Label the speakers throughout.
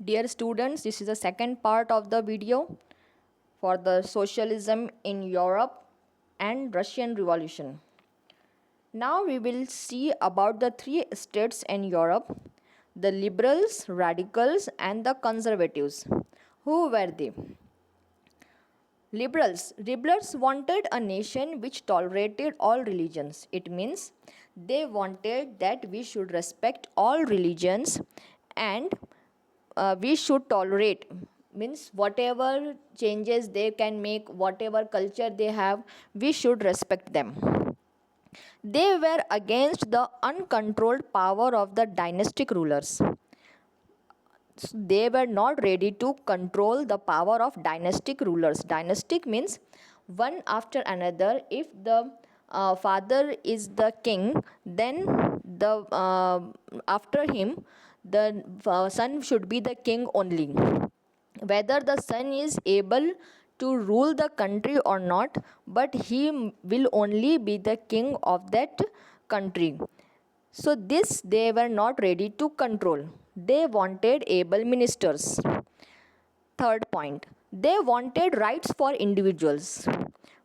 Speaker 1: Dear students, this is the second part of the video for the socialism in Europe and Russian Revolution. Now we will see about the three states in Europe, the liberals, radicals and the conservatives. Who were they? Liberals wanted a nation which tolerated all religions. It means they wanted that we should respect all religions and we should tolerate, means whatever changes they can make, whatever culture they have, we should respect them. They were against the uncontrolled power of the dynastic rulers. They were not ready to control the power of dynastic rulers. Dynastic means one after another. If the father is the king, then the after him the son should be the king only. Whether the son is able to rule the country or not, but he will only be the king of that country. So this they were not ready to control. They wanted able ministers. Third point, they wanted rights for individuals.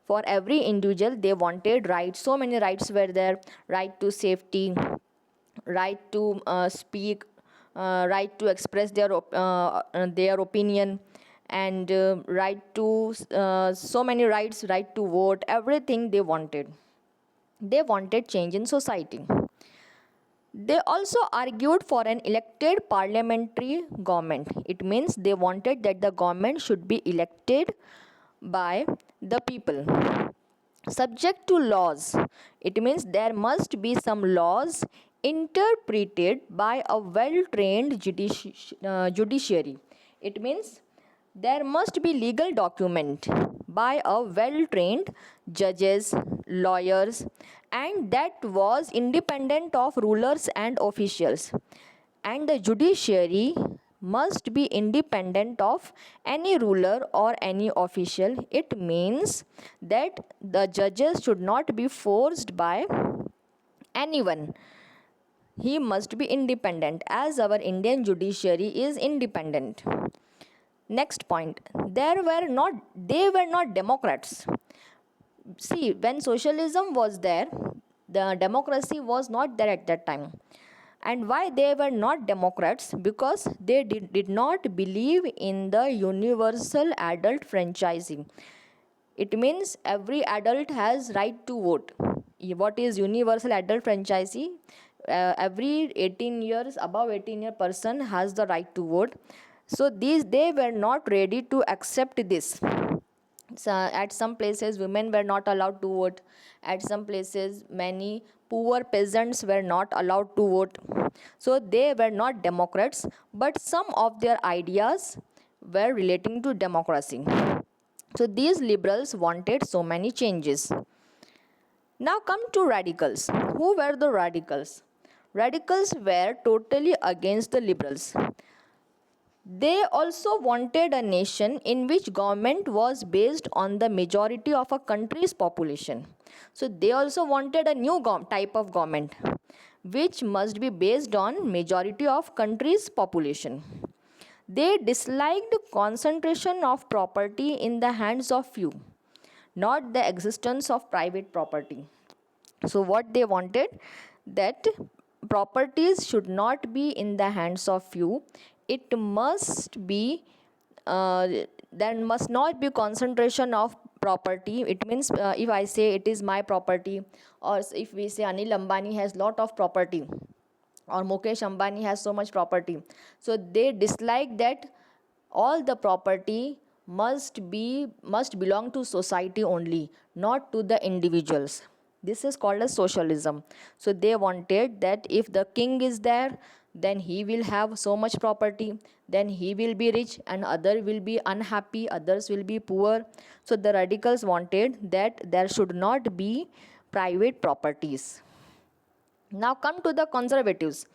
Speaker 1: For every individual, they wanted rights. So many rights were there: right to safety, right to speak, right to express their opinion, and right to so many rights, right to vote. Everything they wanted. They wanted change in society. They also argued for an elected parliamentary government. It means they wanted that the government should be elected by the people, subject to laws. It means there must be some laws interpreted by a well trained judiciary. It means there must be legal document by a well trained judges, lawyers, and that was independent of rulers and officials. And the judiciary must be independent of any ruler or any official. It means that the judges should not be forced by anyone. He must be independent, as our Indian judiciary is independent. Next point, they were not democrats. See, when socialism was there, the democracy was not there at that time. And why they were not democrats? Because they did not believe in the universal adult franchising. It means every adult has right to vote. What is universal adult franchising? Every 18 years, above 18-year person has the right to vote. So they were not ready to accept this. So at some places women were not allowed to vote. At some places many poor peasants were not allowed to vote. So they were not democrats, but some of their ideas were relating to democracy. So these liberals wanted so many changes. Now come to radicals. Who were the radicals? Radicals were totally against the liberals. They also wanted a nation in which government was based on the majority of a country's population. So they also wanted a new type of government which must be based on majority of country's population. They disliked concentration of property in the hands of few, not the existence of private property. So what they wanted, that properties should not be in the hands of few. It must be there must not be concentration of property. It means if I say it is my property, or if we say Anil Ambani has lot of property, or Mukesh Ambani has so much property, so they dislike that all the property must belong to society only, not to the individuals. This is called as socialism. So they wanted that if the king is there, then he will have so much property, then he will be rich and other will be unhappy, others will be poor. So the radicals wanted that there should not be private properties. Now come to the conservatives.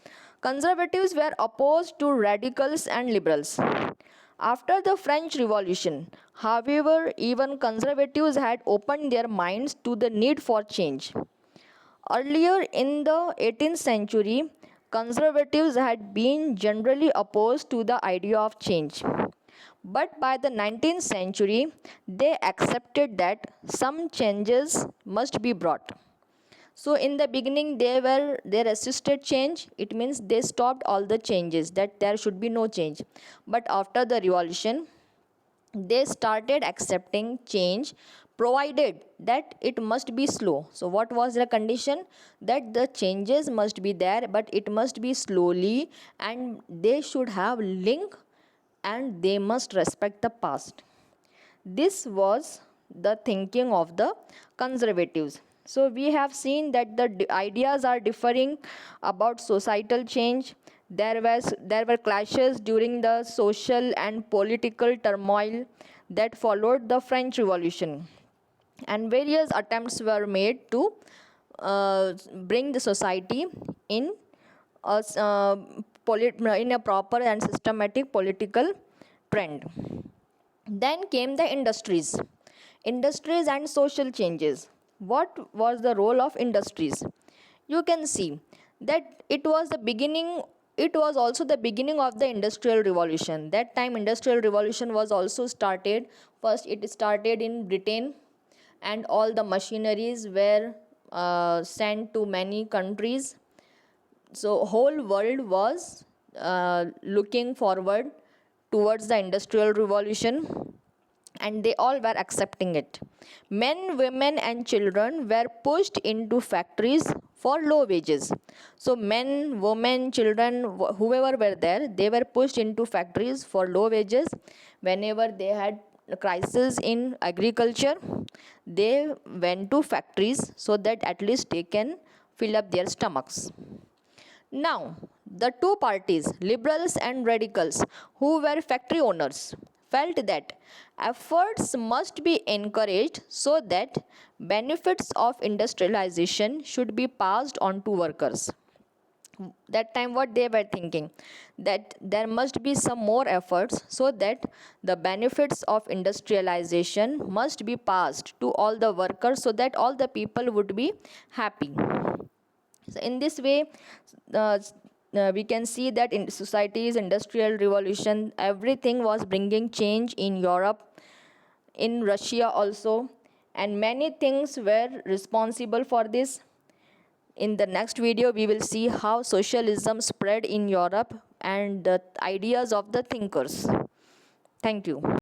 Speaker 1: Conservatives were opposed to radicals and liberals. After the French Revolution, however, even conservatives had opened their minds to the need for change. Earlier in the 18th century, conservatives had been generally opposed to the idea of change. But by the 19th century, they accepted that some changes must be brought. So in the beginning they resisted change. It means they stopped all the changes, that there should be no change. But after the revolution, they started accepting change, provided that it must be slow. So what was the condition? That the changes must be there, but it must be slowly, and they should have link, and they must respect the past. This was the thinking of the conservatives. So we have seen that the ideas are differing about societal change. There were clashes during the social and political turmoil that followed the French Revolution, and various attempts were made to bring the society in in a proper and systematic political trend. Then came the industries and social changes. What was the role of industries? You can see that it was also the beginning of the industrial revolution. That time industrial revolution was also started. First it started in Britain, and all the machineries were sent to many countries. So whole world was looking forward towards the industrial revolution, and they all were accepting it. Men, women, and children were pushed into factories for low wages. So men, women, children, whoever were there, they were pushed into factories for low wages. Whenever they had a crisis in agriculture, they went to factories so that at least they can fill up their stomachs. Now, the two parties, liberals and radicals, who were factory owners, felt that efforts must be encouraged so that benefits of industrialization should be passed on to workers. That time what they were thinking, that there must be some more efforts so that the benefits of industrialization must be passed to all the workers, so that all the people would be happy. So in this way, uh, we can see that in society's industrial revolution, everything was bringing change in Europe, in Russia also, and many things were responsible for this. In the next video, we will see how socialism spread in Europe and the ideas of the thinkers. Thank you.